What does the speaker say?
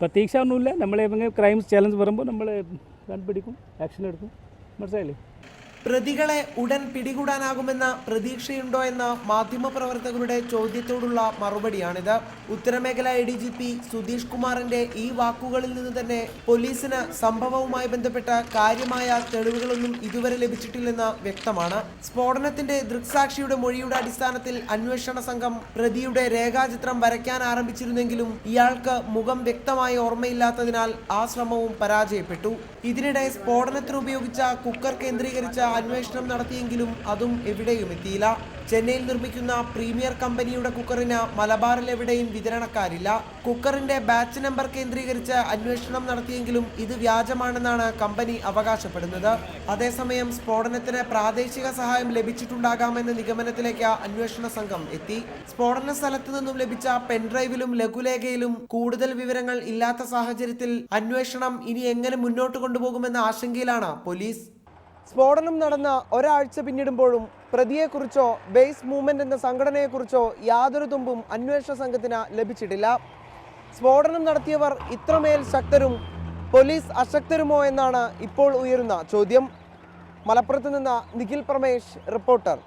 പ്രതീക്ഷ ഒന്നുമില്ല. നമ്മളെ ക്രൈംസ് ചാലഞ്ച് വരുമ്പോൾ നമ്മൾ കണ്ടുപിടിക്കും, ആക്ഷൻ എടുക്കും. മനസ്സിലായില്ലേ? പ്രതികളെ ഉടൻ പിടികൂടാനാകുമെന്ന പ്രതീക്ഷയുണ്ടോ എന്ന മാധ്യമപ്രവർത്തകരുടെ ചോദ്യത്തോടുള്ള മറുപടിയാണിത്. ഉത്തരമേഖല ADGP സുധീഷ് കുമാറിന്റെ ഈ വാക്കുകളിൽ നിന്ന് തന്നെ പോലീസിന് സംഭവവുമായി ബന്ധപ്പെട്ട കാര്യമായ തെളിവുകളൊന്നും ഇതുവരെ ലഭിച്ചിട്ടില്ലെന്ന് വ്യക്തമാണ്. സ്ഫോടനത്തിന്റെ ദൃക്സാക്ഷിയുടെ മൊഴിയുടെ അടിസ്ഥാനത്തിൽ അന്വേഷണ സംഘം പ്രതിയുടെ രേഖാചിത്രം വരയ്ക്കാൻ ആരംഭിച്ചിരുന്നെങ്കിലും ഇയാൾക്ക് മുഖം വ്യക്തമായി ഓർമ്മയില്ലാത്തതിനാൽ ആ ശ്രമവും പരാജയപ്പെട്ടു. ഇതിനിടെ സ്ഫോടനത്തിന് ഉപയോഗിച്ച കുക്കർ കേന്ദ്രീകരിച്ച അന്വേഷണം നടത്തിയെങ്കിലും അതും എവിടെയും എത്തിയില്ല. ചെന്നൈയിൽ നിർമ്മിക്കുന്ന പ്രീമിയർ കമ്പനിയുടെ കുക്കറിന് മലബാറിൽ എവിടെയും വിതരണക്കാരില്ല. കുക്കറിന്റെ ബാച്ച് നമ്പർ കേന്ദ്രീകരിച്ച് അന്വേഷണം നടത്തിയെങ്കിലും ഇത് വ്യാജമാണെന്നാണ് കമ്പനി അവകാശപ്പെടുന്നത്. അതേസമയം സ്ഫോടനത്തിന് പ്രാദേശിക സഹായം ലഭിച്ചിട്ടുണ്ടാകാമെന്ന നിഗമനത്തിലേക്ക് അന്വേഷണ സംഘം എത്തി. സ്ഫോടന സ്ഥലത്തു നിന്നും ലഭിച്ച പെൻഡ്രൈവിലും ലഘുലേഖയിലും കൂടുതൽ വിവരങ്ങൾ ഇല്ലാത്ത സാഹചര്യത്തിൽ അന്വേഷണം ഇനി എങ്ങനെ മുന്നോട്ട് കൊണ്ടുപോകുമെന്ന ആശങ്കയിലാണ് പോലീസ്. സ്ഫോടനം നടന്ന ഒരാഴ്ച പിന്നിടുമ്പോഴും പ്രതിയെക്കുറിച്ചോ ബേസ് മൂവ്മെന്റ് എന്ന സംഘടനയെക്കുറിച്ചോ യാതൊരു തുമ്പും അന്വേഷണ സംഘത്തിന് ലഭിച്ചിട്ടില്ല. സ്ഫോടനം നടത്തിയവർ ഇത്രമേൽ ശക്തരും പോലീസ് അശക്തരുമോ എന്നാണ് ഇപ്പോൾ ഉയരുന്ന ചോദ്യം. മലപ്പുറത്ത് നിന്ന് നിഖിൽ പ്രമേഷ്, റിപ്പോർട്ടർ.